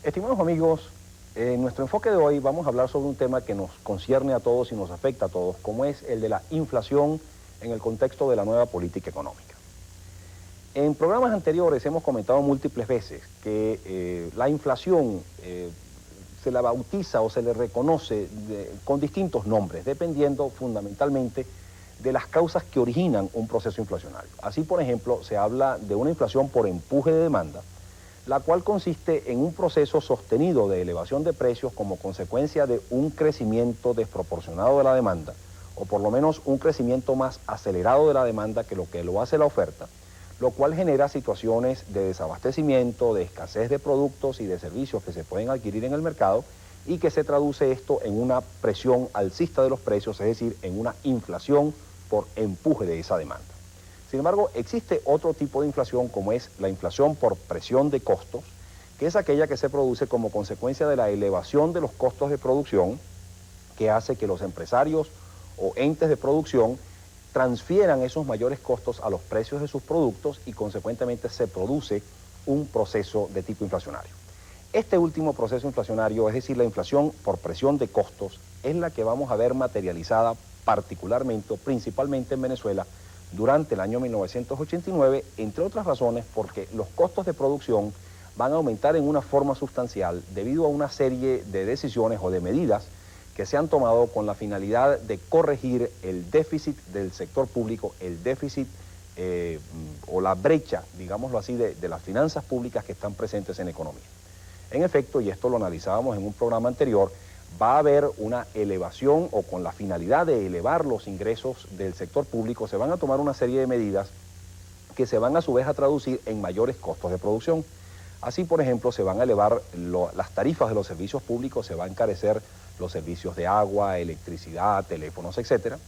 Estimados amigos, en nuestro enfoque de hoy vamos a hablar sobre un tema que nos concierne a todos y nos afecta a todos, como es el de la inflación en el contexto de la nueva política económica. En programas anteriores hemos comentado múltiples veces que la inflación se la bautiza o se le reconoce con distintos nombres, dependiendo fundamentalmente de las causas que originan un proceso inflacionario. Así, por ejemplo, se habla de una inflación por empuje de demanda, la cual consiste en un proceso sostenido de elevación de precios como consecuencia de un crecimiento desproporcionado de la demanda, o por lo menos un crecimiento más acelerado de la demanda que lo hace la oferta, lo cual genera situaciones de desabastecimiento, de escasez de productos y de servicios que se pueden adquirir en el mercado y que se traduce esto en una presión alcista de los precios, es decir, en una inflación por empuje de esa demanda. Sin embargo, existe otro tipo de inflación como es la inflación por presión de costos, que es aquella que se produce como consecuencia de la elevación de los costos de producción, que hace que los empresarios o entes de producción transfieran esos mayores costos a los precios de sus productos y consecuentemente se produce un proceso de tipo inflacionario. Este último proceso inflacionario, es decir, la inflación por presión de costos, es la que vamos a ver materializada particularmente o principalmente en Venezuela durante el año 1989, entre otras razones porque los costos de producción van a aumentar en una forma sustancial debido a una serie de decisiones o de medidas que se han tomado con la finalidad de corregir el déficit del sector público, el déficit o la brecha, digámoslo así, de las finanzas públicas que están presentes en la economía. En efecto, y esto lo analizábamos en un programa anterior, va a haber una elevación o con la finalidad de elevar los ingresos del sector público, se van a tomar una serie de medidas que se van a su vez a traducir en mayores costos de producción. Así, por ejemplo, se van a elevar las tarifas de los servicios públicos, se va a encarecer los servicios de agua, electricidad, teléfonos, etcétera.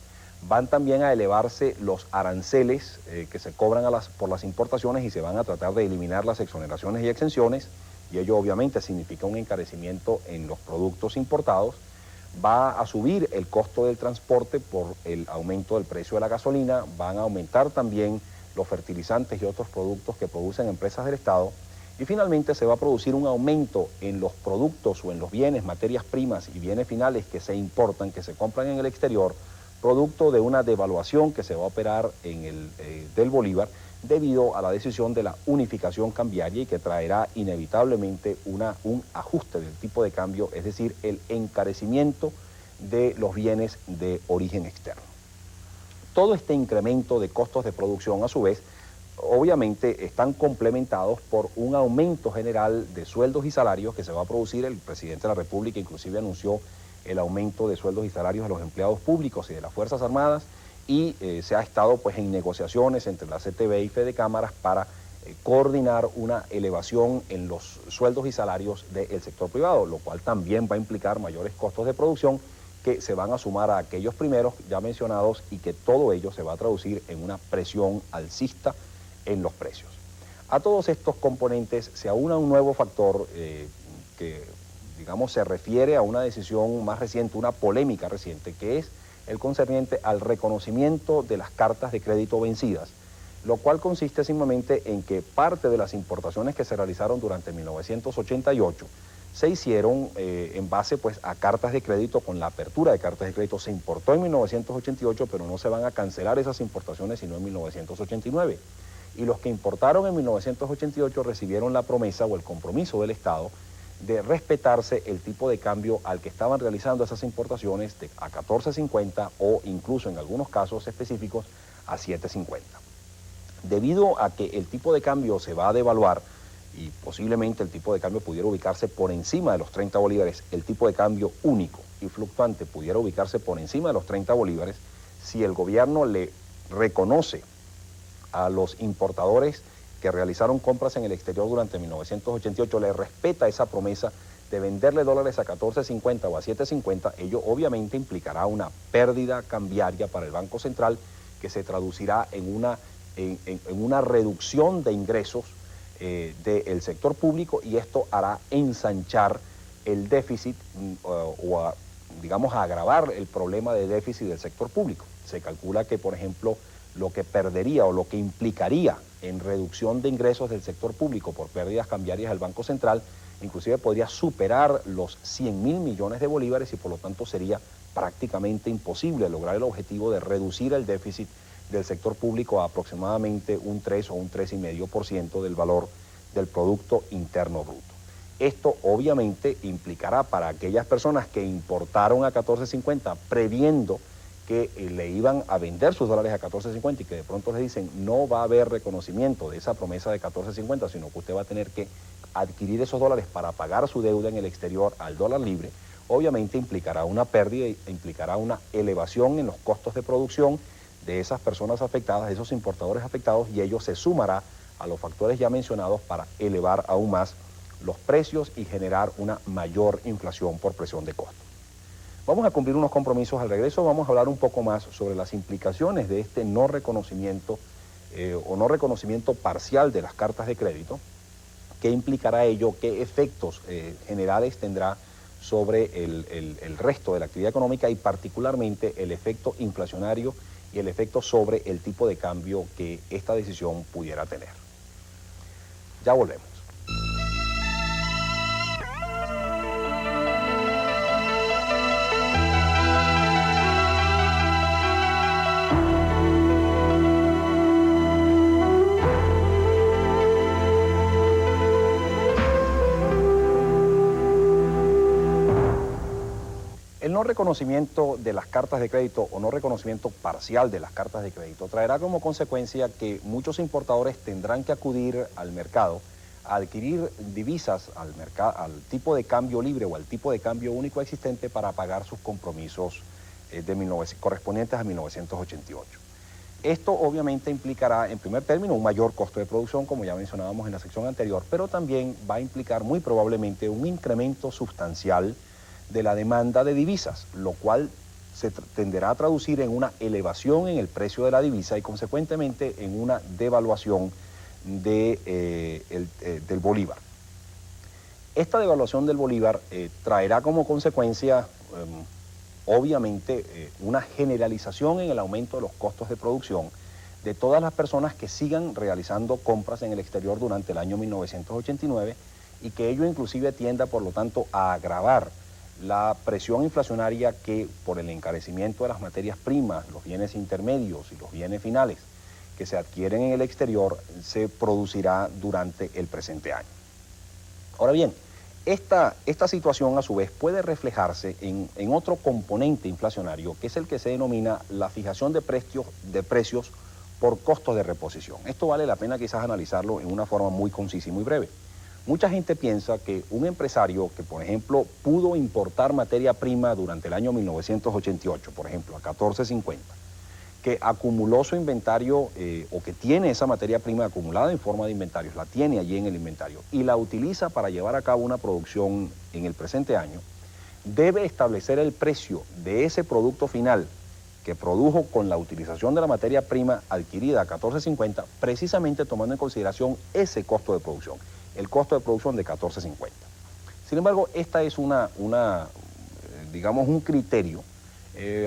Van también a elevarse los aranceles que se cobran por las importaciones y se van a tratar de eliminar las exoneraciones y exenciones, y ello obviamente significa un encarecimiento en los productos importados. Va a subir el costo del transporte por el aumento del precio de la gasolina, van a aumentar también los fertilizantes y otros productos que producen empresas del Estado, y finalmente se va a producir un aumento en los productos o en los bienes, materias primas y bienes finales que se importan, que se compran en el exterior, producto de una devaluación que se va a operar del bolívar debido a la decisión de la unificación cambiaria y que traerá inevitablemente un ajuste del tipo de cambio, es decir, el encarecimiento de los bienes de origen externo. Todo este incremento de costos de producción, a su vez, obviamente están complementados por un aumento general de sueldos y salarios que se va a producir. El presidente de la República inclusive anunció el aumento de sueldos y salarios de los empleados públicos y de las Fuerzas Armadas, y se ha estado pues en negociaciones entre la CTV y Fede Cámaras para coordinar una elevación en los sueldos y salarios del sector privado, lo cual también va a implicar mayores costos de producción que se van a sumar a aquellos primeros ya mencionados, y que todo ello se va a traducir en una presión alcista en los precios. A todos estos componentes se aúna un nuevo factor que, digamos, se refiere a una decisión más reciente, una polémica reciente, que es el concerniente al reconocimiento de las cartas de crédito vencidas, lo cual consiste simplemente en que parte de las importaciones que se realizaron durante 1988 se hicieron en base pues a cartas de crédito, con la apertura de cartas de crédito. Se importó en 1988, pero no se van a cancelar esas importaciones sino en 1989. Y los que importaron en 1988 recibieron la promesa o el compromiso del Estado de respetarse el tipo de cambio al que estaban realizando esas importaciones a 14.50 o incluso en algunos casos específicos a 7.50. Debido a que el tipo de cambio se va a devaluar y posiblemente el tipo de cambio pudiera ubicarse por encima de los 30 bolívares, el tipo de cambio único y fluctuante pudiera ubicarse por encima de los 30 bolívares, si el gobierno le reconoce a los importadores que realizaron compras en el exterior durante 1988, le respeta esa promesa de venderle dólares a 14.50 o a 7.50, ello obviamente implicará una pérdida cambiaria para el Banco Central que se traducirá en una reducción de ingresos del sector público, y esto hará ensanchar el déficit digamos, a agravar el problema de déficit del sector público. Se calcula que, por ejemplo, lo que perdería o lo que implicaría en reducción de ingresos del sector público por pérdidas cambiarias del Banco Central, inclusive podría superar los 100.000 millones de bolívares y por lo tanto sería prácticamente imposible lograr el objetivo de reducir el déficit del sector público a aproximadamente un 3 o un 3,5% del valor del Producto Interno Bruto. Esto obviamente implicará para aquellas personas que importaron a 14.50 previendo que le iban a vender sus dólares a 14.50 y que de pronto les dicen no va a haber reconocimiento de esa promesa de 14.50, sino que usted va a tener que adquirir esos dólares para pagar su deuda en el exterior al dólar libre, obviamente implicará una pérdida e implicará una elevación en los costos de producción de esas personas afectadas, de esos importadores afectados, y ello se sumará a los factores ya mencionados para elevar aún más los precios y generar una mayor inflación por presión de costos. Vamos a cumplir unos compromisos al regreso, vamos a hablar un poco más sobre las implicaciones de este no reconocimiento o no reconocimiento parcial de las cartas de crédito, qué implicará ello, qué efectos generales tendrá sobre el resto de la actividad económica y particularmente el efecto inflacionario y el efecto sobre el tipo de cambio que esta decisión pudiera tener. Ya volvemos. El no reconocimiento de las cartas de crédito o no reconocimiento parcial de las cartas de crédito traerá como consecuencia que muchos importadores tendrán que acudir al mercado a adquirir divisas al tipo de cambio libre o al tipo de cambio único existente para pagar sus compromisos correspondientes a 1988. Esto obviamente implicará en primer término un mayor costo de producción, como ya mencionábamos en la sección anterior, pero también va a implicar muy probablemente un incremento sustancial de la demanda de divisas, lo cual se tenderá a traducir en una elevación en el precio de la divisa y consecuentemente en una devaluación del bolívar. Esta devaluación del bolívar traerá como consecuencia, obviamente, una generalización en el aumento de los costos de producción de todas las personas que sigan realizando compras en el exterior durante el año 1989 y que ello inclusive tienda, por lo tanto, a agravar la presión inflacionaria que por el encarecimiento de las materias primas, los bienes intermedios y los bienes finales que se adquieren en el exterior se producirá durante el presente año. Ahora bien, esta situación a su vez puede reflejarse en otro componente inflacionario que es el que se denomina la fijación de precios por costos de reposición. Esto vale la pena quizás analizarlo en una forma muy concisa y muy breve. Mucha gente piensa que un empresario que, por ejemplo, pudo importar materia prima durante el año 1988, por ejemplo, a 14.50, que acumuló su inventario o que tiene esa materia prima acumulada en forma de inventarios, la tiene allí en el inventario y la utiliza para llevar a cabo una producción en el presente año, debe establecer el precio de ese producto final que produjo con la utilización de la materia prima adquirida a 14.50, precisamente tomando en consideración ese costo de producción, el costo de producción de 14.50. Sin embargo, esta es digamos, un criterio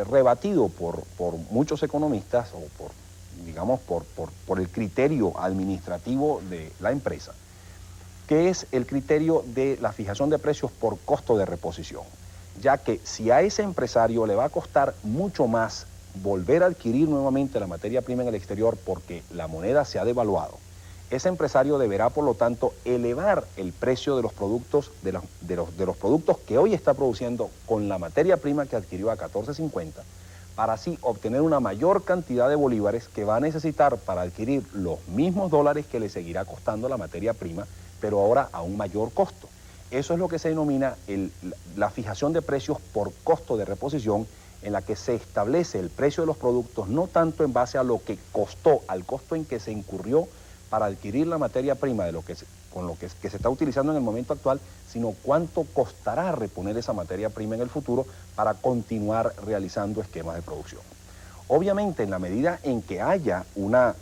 rebatido por muchos economistas o por el criterio administrativo de la empresa, que es el criterio de la fijación de precios por costo de reposición, ya que si a ese empresario le va a costar mucho más volver a adquirir nuevamente la materia prima en el exterior porque la moneda se ha devaluado, ese empresario deberá, por lo tanto, elevar el precio de los productos, de los productos que hoy está produciendo con la materia prima que adquirió a 14.50, para así obtener una mayor cantidad de bolívares que va a necesitar para adquirir los mismos dólares que le seguirá costando la materia prima, pero ahora a un mayor costo. Eso es lo que se denomina la fijación de precios por costo de reposición, en la que se establece el precio de los productos no tanto en base a lo que costó, al costo en que se incurrió para adquirir la materia prima que se está utilizando en el momento actual, sino cuánto costará reponer esa materia prima en el futuro para continuar realizando esquemas de producción. Obviamente, en la medida en que haya una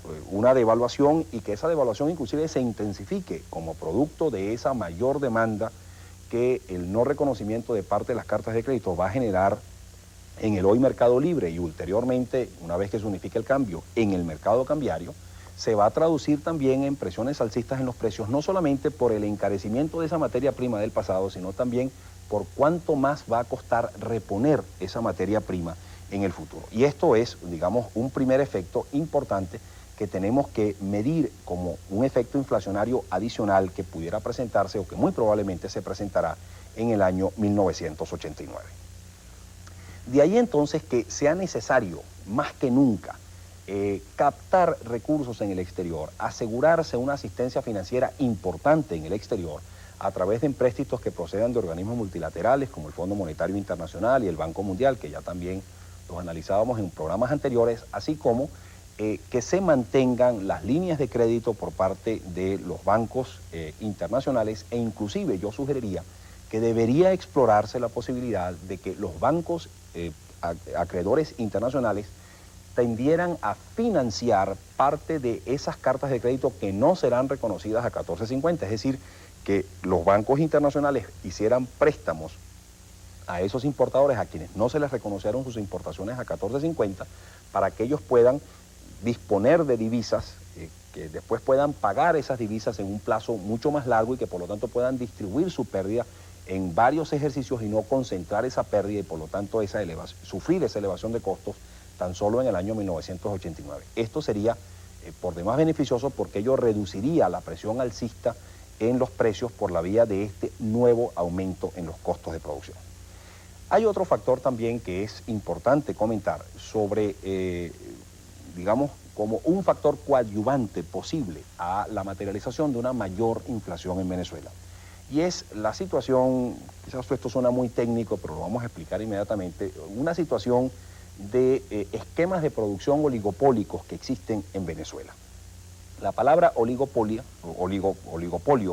devaluación y que esa devaluación inclusive se intensifique como producto de esa mayor demanda que el no reconocimiento de parte de las cartas de crédito va a generar en el hoy mercado libre y ulteriormente, una vez que se unifique el cambio, en el mercado cambiario, se va a traducir también en presiones alcistas en los precios, no solamente por el encarecimiento de esa materia prima del pasado, sino también por cuánto más va a costar reponer esa materia prima en el futuro. Y esto es, digamos, un primer efecto importante que tenemos que medir como un efecto inflacionario adicional que pudiera presentarse o que muy probablemente se presentará en el año 1989. De ahí entonces que sea necesario, más que nunca, captar recursos en el exterior, asegurarse una asistencia financiera importante en el exterior a través de empréstitos que procedan de organismos multilaterales como el Fondo Monetario Internacional y el Banco Mundial, que ya también los analizábamos en programas anteriores, así como que se mantengan las líneas de crédito por parte de los bancos internacionales, e inclusive yo sugeriría que debería explorarse la posibilidad de que los bancos acreedores internacionales tendieran a financiar parte de esas cartas de crédito que no serán reconocidas a 1450, es decir, que los bancos internacionales hicieran préstamos a esos importadores a quienes no se les reconocieron sus importaciones a 1450 para que ellos puedan disponer de divisas, que después puedan pagar esas divisas en un plazo mucho más largo y que por lo tanto puedan distribuir su pérdida en varios ejercicios y no concentrar esa pérdida y por lo tanto sufrir esa elevación de costos tan solo en el año 1989. Esto sería por demás beneficioso porque ello reduciría la presión alcista en los precios por la vía de este nuevo aumento en los costos de producción. Hay otro factor también que es importante comentar sobre, digamos, como un factor coadyuvante posible a la materialización de una mayor inflación en Venezuela. Y es la situación, quizás esto suena muy técnico, pero lo vamos a explicar inmediatamente, una situación de esquemas de producción oligopólicos que existen en Venezuela. La palabra oligopolio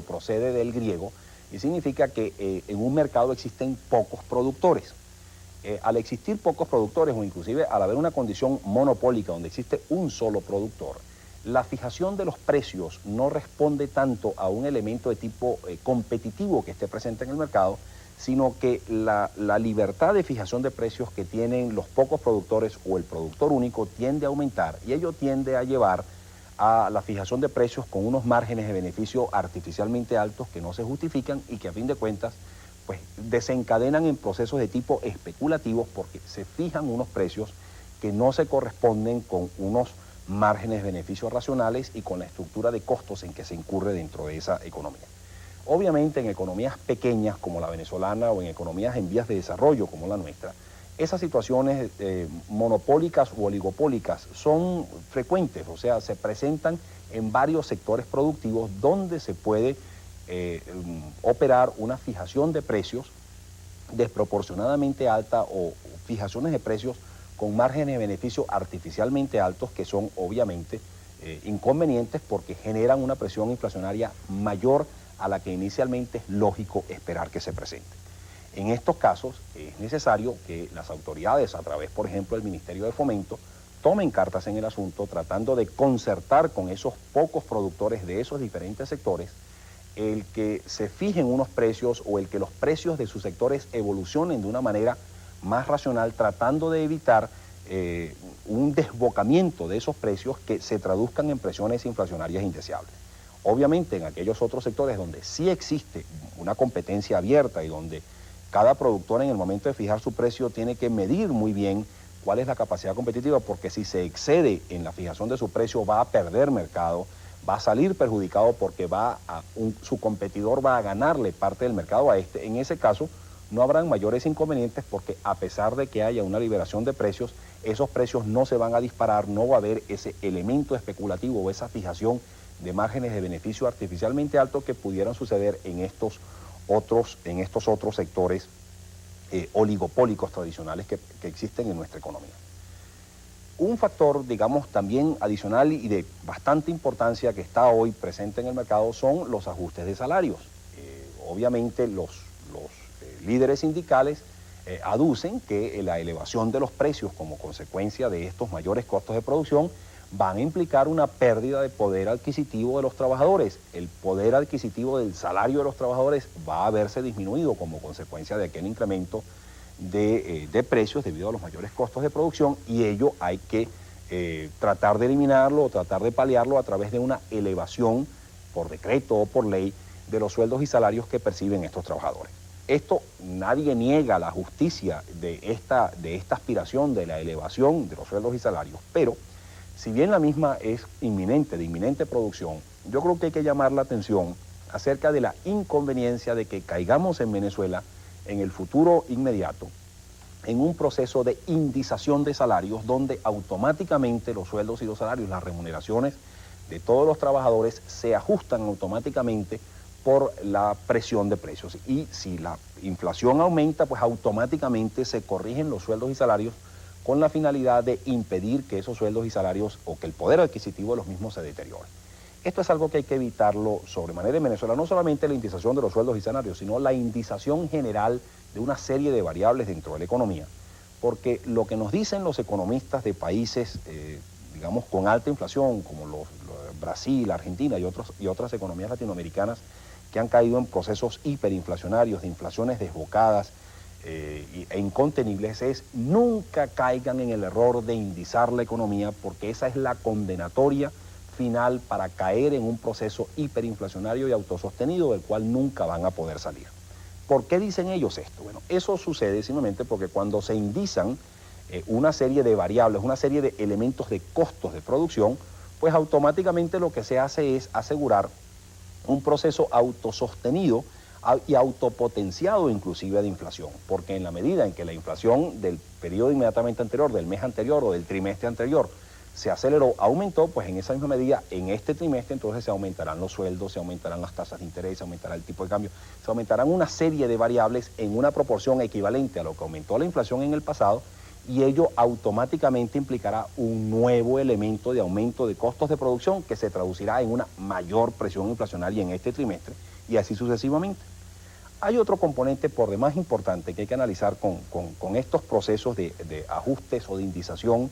procede del griego y significa que en un mercado existen pocos productores. Al existir pocos productores o inclusive al haber una condición monopólica donde existe un solo productor, la fijación de los precios no responde tanto a un elemento de tipo competitivo que esté presente en el mercado, sino que la libertad de fijación de precios que tienen los pocos productores o el productor único tiende a aumentar y ello tiende a llevar a la fijación de precios con unos márgenes de beneficio artificialmente altos que no se justifican y que a fin de cuentas pues desencadenan en procesos de tipo especulativos porque se fijan unos precios que no se corresponden con unos márgenes de beneficios racionales y con la estructura de costos en que se incurre dentro de esa economía. Obviamente en economías pequeñas como la venezolana o en economías en vías de desarrollo como la nuestra, esas situaciones monopólicas u oligopólicas son frecuentes, o sea, se presentan en varios sectores productivos donde se puede operar una fijación de precios desproporcionadamente alta o fijaciones de precios con márgenes de beneficio artificialmente altos que son obviamente inconvenientes porque generan una presión inflacionaria mayor a la que inicialmente es lógico esperar que se presente. En estos casos es necesario que las autoridades, a través, por ejemplo, del Ministerio de Fomento, tomen cartas en el asunto tratando de concertar con esos pocos productores de esos diferentes sectores el que se fijen unos precios o el que los precios de sus sectores evolucionen de una manera más racional, tratando de evitar un desbocamiento de esos precios que se traduzcan en presiones inflacionarias indeseables. Obviamente en aquellos otros sectores donde sí existe una competencia abierta y donde cada productor en el momento de fijar su precio tiene que medir muy bien cuál es la capacidad competitiva, porque si se excede en la fijación de su precio va a perder mercado, va a salir perjudicado porque su competidor va a ganarle parte del mercado a este. En ese caso no habrán mayores inconvenientes porque a pesar de que haya una liberación de precios, esos precios no se van a disparar, no va a haber ese elemento especulativo o esa fijación de márgenes de beneficio artificialmente altos que pudieran suceder en estos otros sectores oligopólicos tradicionales que existen en nuestra economía. Un factor, digamos, también adicional y de bastante importancia que está hoy presente en el mercado son los ajustes de salarios. Obviamente los líderes sindicales aducen que la elevación de los precios como consecuencia de estos mayores costos de producción van a implicar una pérdida de poder adquisitivo de los trabajadores. El poder adquisitivo del salario de los trabajadores va a verse disminuido como consecuencia de aquel incremento de precios debido a los mayores costos de producción y ello hay que tratar de eliminarlo o tratar de paliarlo a través de una elevación por decreto o por ley de los sueldos y salarios que perciben estos trabajadores. Esto, nadie niega la justicia de esta aspiración de la elevación de los sueldos y salarios, pero si bien la misma es inminente, de inminente producción, yo creo que hay que llamar la atención acerca de la inconveniencia de que caigamos en Venezuela en el futuro inmediato en un proceso de indización de salarios donde automáticamente los sueldos y los salarios, las remuneraciones de todos los trabajadores se ajustan automáticamente por la presión de precios. Y si la inflación aumenta, pues automáticamente se corrigen los sueldos y salarios con la finalidad de impedir que esos sueldos y salarios o que el poder adquisitivo de los mismos se deteriore. Esto es algo que hay que evitarlo sobremanera en Venezuela, no solamente la indización de los sueldos y salarios, sino la indización general de una serie de variables dentro de la economía, porque lo que nos dicen los economistas de países, digamos, con alta inflación, como Brasil, Argentina y otras economías latinoamericanas que han caído en procesos hiperinflacionarios, de inflaciones desbocadas e incontenibles, es nunca caigan en el error de indizar la economía, porque esa es la condenatoria final para caer en un proceso hiperinflacionario y autosostenido del cual nunca van a poder salir. ¿Por qué dicen ellos esto? Bueno, eso sucede simplemente porque cuando se indizan una serie de variables, una serie de elementos de costos de producción, pues automáticamente lo que se hace es asegurar un proceso autosostenido y autopotenciado inclusive de inflación, porque en la medida en que la inflación del periodo inmediatamente anterior, del mes anterior o del trimestre anterior se aceleró, aumentó, pues en esa misma medida, en este trimestre, entonces se aumentarán los sueldos, se aumentarán las tasas de interés, se aumentará el tipo de cambio, se aumentarán una serie de variables en una proporción equivalente a lo que aumentó la inflación en el pasado, y ello automáticamente implicará un nuevo elemento de aumento de costos de producción que se traducirá en una mayor presión inflacionaria en este trimestre y así sucesivamente. Hay otro componente por demás importante que hay que analizar con estos procesos de ajustes o de indización,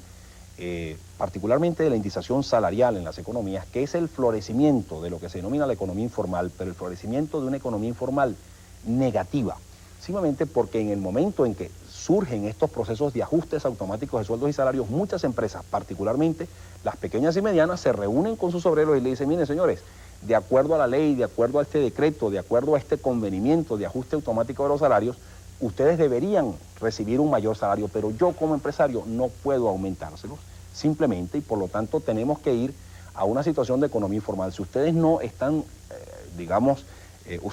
particularmente de la indización salarial en las economías, que es el florecimiento de lo que se denomina la economía informal, pero el florecimiento de una economía informal negativa, simplemente porque en el momento en que surgen estos procesos de ajustes automáticos de sueldos y salarios, muchas empresas, particularmente las pequeñas y medianas, se reúnen con sus obreros y le dicen: miren, señores, de acuerdo a la ley, de acuerdo a este decreto, de acuerdo a este convenimiento de ajuste automático de los salarios, ustedes deberían recibir un mayor salario, pero yo como empresario no puedo aumentárselos simplemente, y por lo tanto tenemos que ir a una situación de economía informal. Si ustedes no están,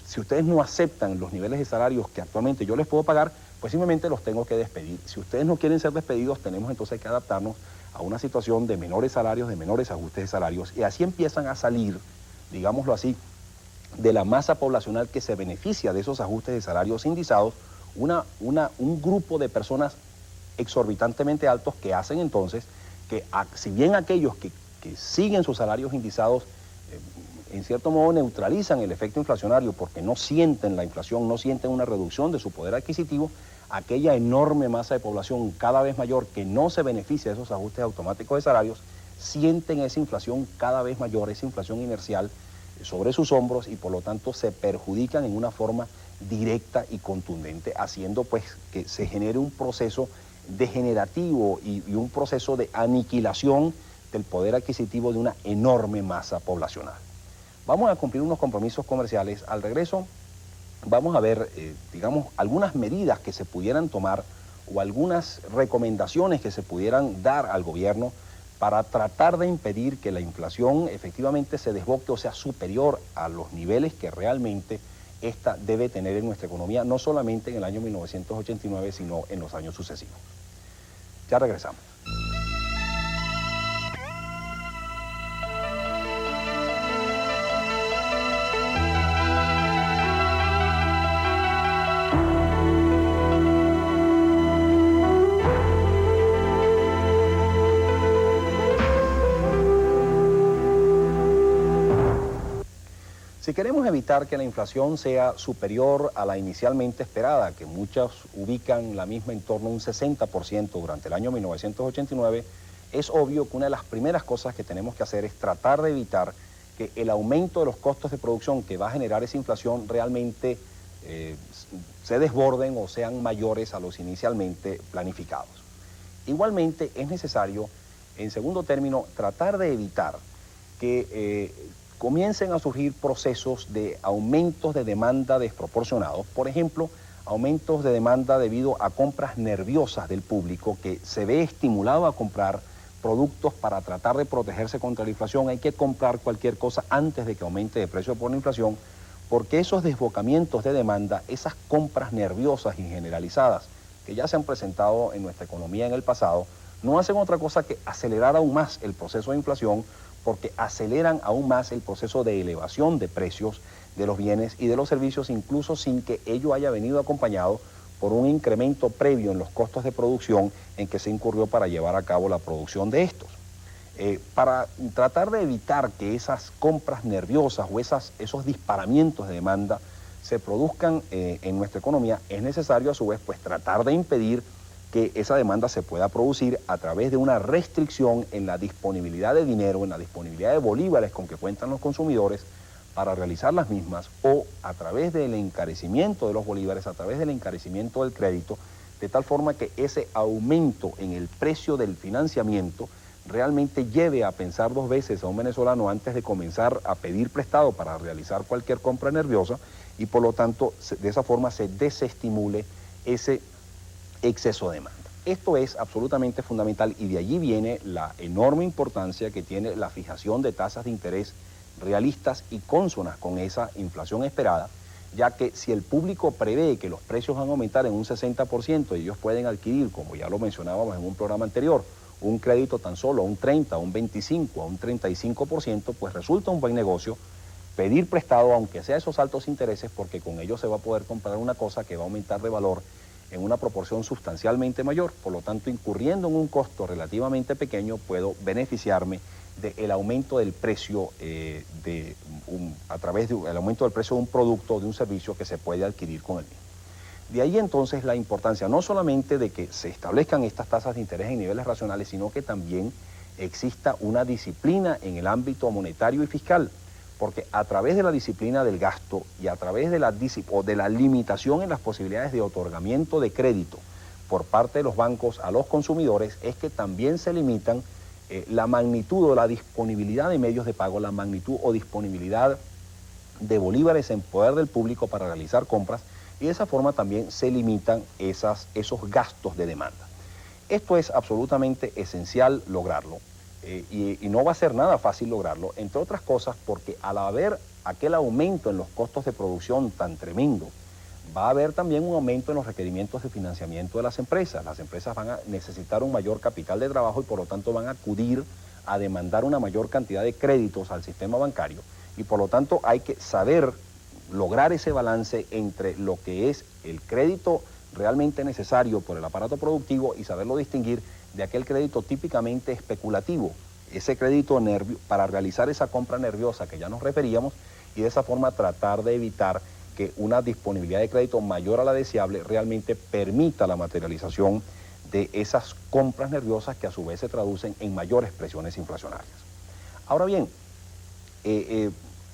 si ustedes no aceptan los niveles de salarios que actualmente yo les puedo pagar, pues simplemente los tengo que despedir. Si ustedes no quieren ser despedidos, tenemos entonces que adaptarnos a una situación de menores salarios, de menores ajustes de salarios, y así empiezan a salir, digámoslo así, de la masa poblacional que se beneficia de esos ajustes de salarios indizados, un grupo de personas exorbitantemente altos que hacen entonces que, si bien aquellos que siguen sus salarios indizados, en cierto modo neutralizan el efecto inflacionario porque no sienten la inflación, no sienten una reducción de su poder adquisitivo, aquella enorme masa de población cada vez mayor que no se beneficia de esos ajustes automáticos de salarios, sienten esa inflación cada vez mayor, esa inflación inercial sobre sus hombros, y por lo tanto se perjudican en una forma directa y contundente, haciendo pues que se genere un proceso degenerativo y un proceso de aniquilación del poder adquisitivo de una enorme masa poblacional. Vamos a cumplir unos compromisos comerciales. Al regreso vamos a ver, digamos, algunas medidas que se pudieran tomar o algunas recomendaciones que se pudieran dar al gobierno para tratar de impedir que la inflación efectivamente se desboque o sea superior a los niveles que realmente esta debe tener en nuestra economía, no solamente en el año 1989, sino en los años sucesivos. Ya regresamos. Si queremos evitar que la inflación sea superior a la inicialmente esperada, que muchos ubican la misma en torno a un 60% durante el año 1989, es obvio que una de las primeras cosas que tenemos que hacer es tratar de evitar que el aumento de los costos de producción que va a generar esa inflación realmente se desborden o sean mayores a los inicialmente planificados. Igualmente es necesario En segundo término, tratar de evitar que comiencen a surgir procesos de aumentos de demanda desproporcionados. Por ejemplo, aumentos de demanda debido a compras nerviosas del público que se ve estimulado a comprar productos para tratar de protegerse contra la inflación. Hay que comprar cualquier cosa antes de que aumente de precio por la inflación, porque esos desbocamientos de demanda, esas compras nerviosas y generalizadas que ya se han presentado en nuestra economía en el pasado, no hacen otra cosa que acelerar aún más el proceso de inflación, porque aceleran aún más el proceso de elevación de precios de los bienes y de los servicios, incluso sin que ello haya venido acompañado por un incremento previo en los costos de producción en que se incurrió para llevar a cabo la producción de estos. Para tratar de evitar que esas compras nerviosas o esos disparamientos de demanda se produzcan en nuestra economía, es necesario a su vez pues tratar de impedir que esa demanda se pueda producir a través de una restricción en la disponibilidad de dinero, en la disponibilidad de bolívares con que cuentan los consumidores para realizar las mismas, o a través del encarecimiento de los bolívares, a través del encarecimiento del crédito, de tal forma que ese aumento en el precio del financiamiento realmente lleve a pensar dos veces a un venezolano antes de comenzar a pedir prestado para realizar cualquier compra nerviosa, y por lo tanto de esa forma se desestimule ese exceso de demanda. Esto es absolutamente fundamental y de allí viene la enorme importancia que tiene la fijación de tasas de interés realistas y cónsonas con esa inflación esperada, ya que si el público prevé que los precios van a aumentar en un 60% y ellos pueden adquirir, como ya lo mencionábamos en un programa anterior, un crédito tan solo a un 30, a un 25, a un 35%, pues resulta un buen negocio pedir prestado, aunque sea esos altos intereses, porque con ello se va a poder comprar una cosa que va a aumentar de valor en una proporción sustancialmente mayor. Por lo tanto, incurriendo en un costo relativamente pequeño, puedo beneficiarme del aumento del precio a través del aumento del precio de un producto o de un servicio que se puede adquirir con el mismo. De ahí entonces la importancia no solamente de que se establezcan estas tasas de interés en niveles racionales, sino que también exista una disciplina en el ámbito monetario y fiscal, porque a través de la disciplina del gasto y a través de la limitación en las posibilidades de otorgamiento de crédito por parte de los bancos a los consumidores, es que también se limitan la magnitud o la disponibilidad de medios de pago, la magnitud o disponibilidad de bolívares en poder del público para realizar compras, y de esa forma también se limitan esos gastos de demanda. Esto es absolutamente esencial lograrlo. Y no va a ser nada fácil lograrlo, entre otras cosas porque al haber aquel aumento en los costos de producción tan tremendo, va a haber también un aumento en los requerimientos de financiamiento de las empresas. Las empresas van a necesitar un mayor capital de trabajo y por lo tanto van a acudir a demandar una mayor cantidad de créditos al sistema bancario, y por lo tanto hay que saber lograr ese balance entre lo que es el crédito realmente necesario por el aparato productivo y saberlo distinguir de aquel crédito típicamente especulativo, ese crédito para realizar esa compra nerviosa que ya nos referíamos, y de esa forma tratar de evitar que una disponibilidad de crédito mayor a la deseable realmente permita la materialización de esas compras nerviosas que a su vez se traducen en mayores presiones inflacionarias. Ahora bien,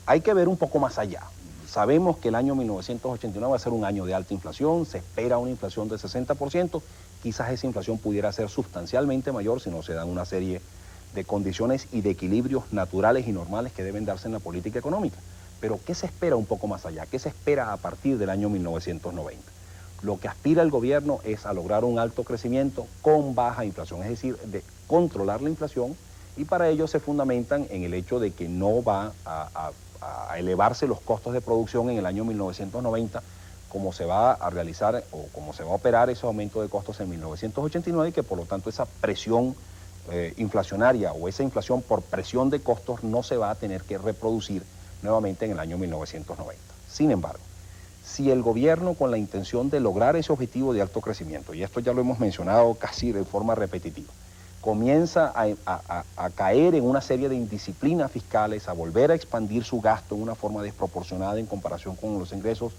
hay que ver un poco más allá. Sabemos que el año 1989 va a ser un año de alta inflación, se espera una inflación del 60%, quizás esa inflación pudiera ser sustancialmente mayor si no se dan una serie de condiciones y de equilibrios naturales y normales que deben darse en la política económica. Pero ¿qué se espera un poco más allá? ¿Qué se espera a partir del año 1990? Lo que aspira el gobierno es a lograr un alto crecimiento con baja inflación, es decir, de controlar la inflación, y para ello se fundamentan en el hecho de que no va a elevarse los costos de producción en el año 1990 como se va a realizar o como se va a operar ese aumento de costos en 1989, y que por lo tanto esa presión inflacionaria o esa inflación por presión de costos no se va a tener que reproducir nuevamente en el año 1990. Sin embargo, si el gobierno, con la intención de lograr ese objetivo de alto crecimiento, y esto ya lo hemos mencionado casi de forma repetitiva, comienza a caer en una serie de indisciplinas fiscales, a volver a expandir su gasto en una forma desproporcionada en comparación con los ingresos,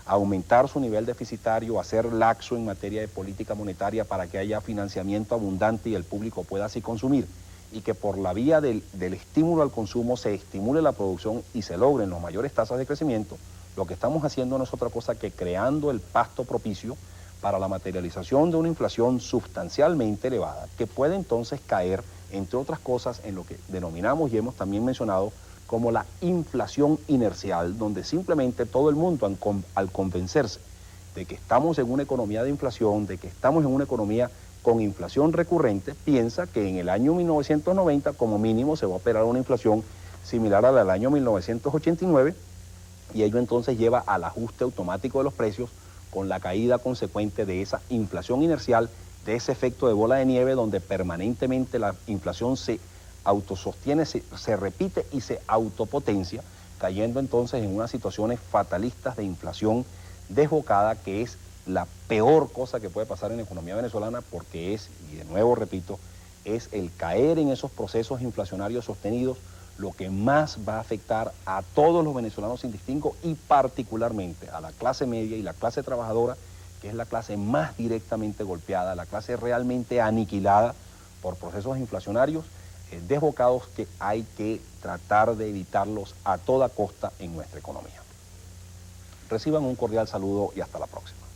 a aumentar su nivel deficitario, a ser laxo en materia de política monetaria para que haya financiamiento abundante y el público pueda así consumir, y que por la vía del estímulo al consumo se estimule la producción y se logren las mayores tasas de crecimiento, lo que estamos haciendo no es otra cosa que creando el pasto propicio para la materialización de una inflación sustancialmente elevada, que puede entonces caer, entre otras cosas, en lo que denominamos y hemos también mencionado como la inflación inercial, donde simplemente todo el mundo, al convencerse de que estamos en una economía de inflación, de que estamos en una economía con inflación recurrente, piensa que en el año 1990 como mínimo se va a operar una inflación similar a la del año 1989, y ello entonces lleva al ajuste automático de los precios con la caída consecuente de esa inflación inercial, de ese efecto de bola de nieve donde permanentemente la inflación se autosostiene, se repite y se autopotencia, cayendo entonces en unas situaciones fatalistas de inflación desbocada, que es la peor cosa que puede pasar en la economía venezolana, porque es, y de nuevo repito, es el caer en esos procesos inflacionarios sostenidos lo que más va a afectar a todos los venezolanos sin distingo, y particularmente a la clase media y la clase trabajadora, que es la clase más directamente golpeada, la clase realmente aniquilada por procesos inflacionarios desbocados, que hay que tratar de evitarlos a toda costa en nuestra economía. Reciban un cordial saludo y hasta la próxima.